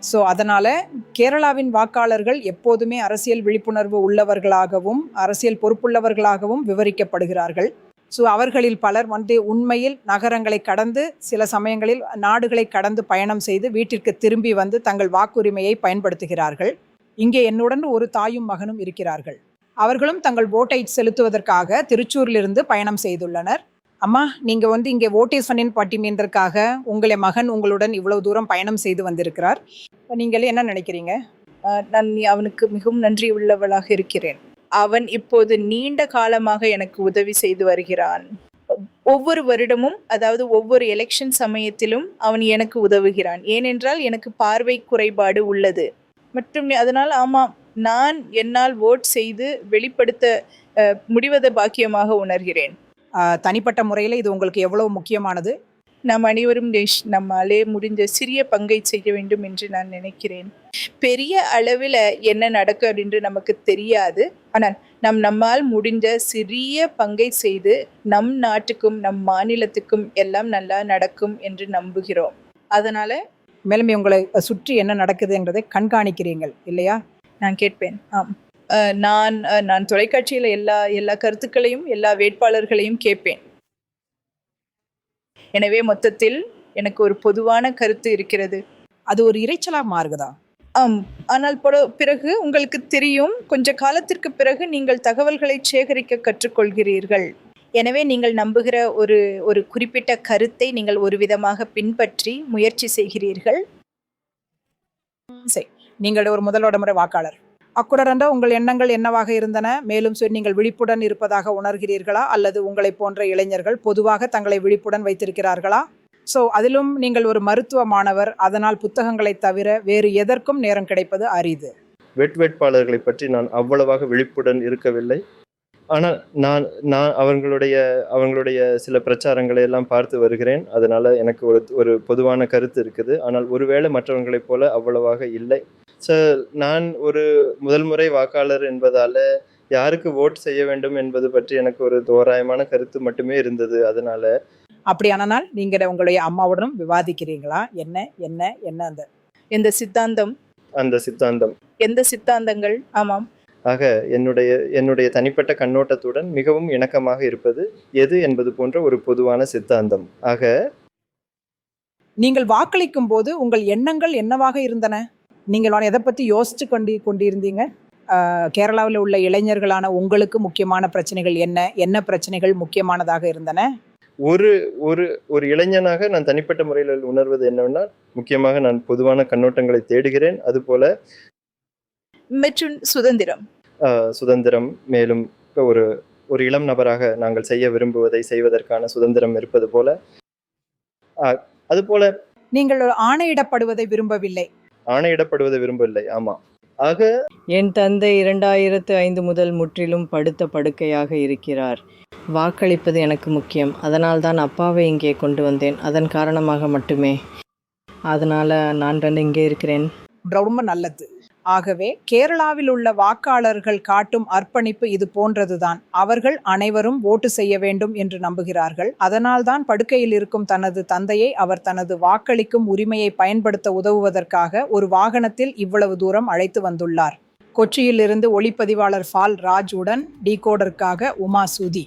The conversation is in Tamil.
ஸோ அதனால் கேரளாவின் வாக்காளர்கள் எப்போதுமே அரசியல் விழிப்புணர்வு உள்ளவர்களாகவும் அரசியல் பொறுப்புள்ளவர்களாகவும் விவரிக்கப்படுகிறார்கள். ஸோ அவர்களில் பலர் உண்மையில் நகரங்களை கடந்து சில சமயங்களில் நாடுகளை கடந்து பயணம் செய்து வீட்டிற்கு திரும்பி வந்து தங்கள் வாக்குரிமையை பயன்படுத்துகிறார்கள். இங்கே என்னுடன் ஒரு தாயும் மகனும் இருக்கிறார்கள். அவர்களும் தங்கள் ஓட்டை செலுத்துவதற்காக திருச்சூரிலிருந்து பயணம் செய்துள்ளனர். அம்மா, நீங்கள் இங்கே ஓட்டேஸ் பண்ணின் பட்டிமேந்தற்காக உங்களை மகன் உங்களுடன் இவ்வளவு தூரம் பயணம் செய்து வந்திருக்கிறார். நீங்கள் என்ன நினைக்கிறீங்க? நான் அவனுக்கு மிகவும் நன்றி உள்ளவளாக இருக்கிறேன். அவன் இப்போது நீண்ட காலமாக எனக்கு உதவி செய்து வருகிறான். ஒவ்வொரு வருடமும், அதாவது ஒவ்வொரு எலெக்ஷன் சமயத்திலும் அவன் எனக்கு உதவுகிறான். ஏனென்றால் எனக்கு பார்வை குறைபாடு உள்ளது மற்றும் அதனால் ஆமாம், நான் என்னால் ஓட் செய்து வெளிப்படுத்த முடிவதை பாக்கியமாக உணர்கிறேன். தனிப்பட்ட முறையில் இது உங்களுக்கு எவ்வளவு முக்கியமானது? நாம் அனைவரும் நம்மாலே முடிஞ்ச சிறிய பங்கை செய்ய வேண்டும் என்று நான் நினைக்கிறேன். பெரிய அளவில் என்ன நடக்கும் அப்படின்று நமக்கு தெரியாது. ஆனால் நம்மால் முடிஞ்ச சிறிய பங்கை செய்து நம் நாட்டுக்கும் நம் மாநிலத்துக்கும் எல்லாம் நல்லா நடக்கும் என்று நம்புகிறோம். அதனால் மேலும் உங்களை சுற்றி என்ன நடக்குது என்றதை கண்காணிக்கிறீர்கள் இல்லையா? நான் கேட்பேன். ஆம், நான் தொலைக்காட்சியில் எல்லா கருத்துக்களையும் எல்லா வேட்பாளர்களையும் கேட்பேன். எனவே மொத்தத்தில் எனக்கு ஒரு பொதுவான கருத்து இருக்கிறது. அது ஒரு இறைச்சலா மாறுகிறதா? ஆம், ஆனால் பிறகு உங்களுக்கு தெரியும், கொஞ்ச காலத்திற்கு பிறகு நீங்கள் தகவல்களை சேகரிக்க கற்றுக்கொள்கிறீர்கள். எனவே நீங்கள் நம்புகிற ஒரு குறிப்பிட்ட கருத்தை நீங்கள் ஒரு விதமாக பின்பற்றி முயற்சி செய்கிறீர்கள். சரி, நீங்கள் ஒரு முதலோட முறை வாக்காளர். அக்குடரண்ட உங்கள் எண்ணங்கள் என்னவாக இருந்தன? மேலும் நீங்கள் விழிப்புடன் இருப்பதாக உணர்கிறீர்களா? அல்லது உங்களை போன்ற இளைஞர்கள் பொதுவாக தங்களை விழிப்புடன் வைத்திருக்கிறார்களா? ஸோ அதிலும் நீங்கள் ஒரு மருத்துவ மாணவர், அதனால் புத்தகங்களை தவிர வேறு எதற்கும் நேரம் கிடைப்பது அரிது. வேட்பாளர்களை பற்றி நான் அவ்வளவாக விழிப்புடன் இருக்கவில்லை. ஆனால் நான் அவங்களுடைய சில பிரச்சாரங்களை எல்லாம் பார்த்து வருகிறேன். அதனால எனக்கு ஒரு பொதுவான கருத்து இருக்குது. ஆனால் ஒருவேளை மற்றவங்களைப் போல அவ்வளவாக இல்லை. ஸோ நான் ஒரு முதல் முறை வாக்காளர் என்பதால யாருக்கு ஓட் செய்ய வேண்டும் என்பது பற்றி எனக்கு ஒரு தோராயமான கருத்து மட்டுமே இருந்தது. அதனால அப்படியானால் நீங்கள் உங்களுடைய அம்மாவுடனும் விவாதிக்கிறீங்களா? என்ன எந்த சித்தாந்தம் எந்த சித்தாந்தங்கள்? ஆமாம். ஆக என்னுடைய தனிப்பட்ட கண்ணோட்டத்துடன் மிகவும் இணக்கமாக இருப்பது எது என்பது போன்ற ஒரு பொதுவான சித்தாந்தம். ஆக நீங்கள் வாக்களிக்கும் போது உங்கள் எண்ணங்கள் என்னவாக இருந்தன? நீங்கள் எதை பற்றி யோசிச்சு கொண்டிருந்தீங்க? கேரளாவில் உள்ள இளைஞர்களான உங்களுக்கு முக்கியமான பிரச்சனைகள் என்ன பிரச்சனைகள் முக்கியமானதாக இருந்தன? ஒரு இளைஞனாக நான் தனிப்பட்ட முறையில் உணர்வது என்னவென்றால், முக்கியமாக நான் பொதுவான கண்ணோட்டங்களை தேடுகிறேன். அதுபோல மற்றும் சுதந்திரம், மேலும் ஒரு இளம் நபராக நாங்கள் செய்ய விரும்புவதை செய்வதற்கான சுதந்திரம் இருப்பது போல, அதுபோல நீங்கள் ஆணையிடப்படுவதை விரும்பவில்லை. ஆமா. ஆக என் தந்தை 2005 முதல் முற்றிலும் படுத்த படுக்கையாக இருக்கிறார். வாக்களிப்பது எனக்கு முக்கியம். அதனால் தான் அப்பாவை இங்கே கொண்டு வந்தேன். அதன் காரணமாக மட்டுமே. அதனால் நான் இங்கே இருக்கிறேன். ரொம்ப நல்லது. ஆகவே கேரளாவில் உள்ள வாக்காளர்கள் காட்டும் அர்ப்பணிப்பு இது போன்றதுதான். அவர்கள் அனைவரும் ஓட்டு செய்ய வேண்டும் என்று நம்புகிறார்கள். அதனால்தான் படுக்கையில் இருக்கும் தனது தந்தையை அவர் தனது வாக்களிக்கும் உரிமையை பயன்படுத்த உதவுவதற்காக ஒரு வாகனத்தில் இவ்வளவு தூரம் அழைத்து வந்துள்ளார். கொச்சியிலிருந்து ஒளிப்பதிவாளர் ஃபால் ராஜ் உடன் டிகோடருக்காக உமா சூதி.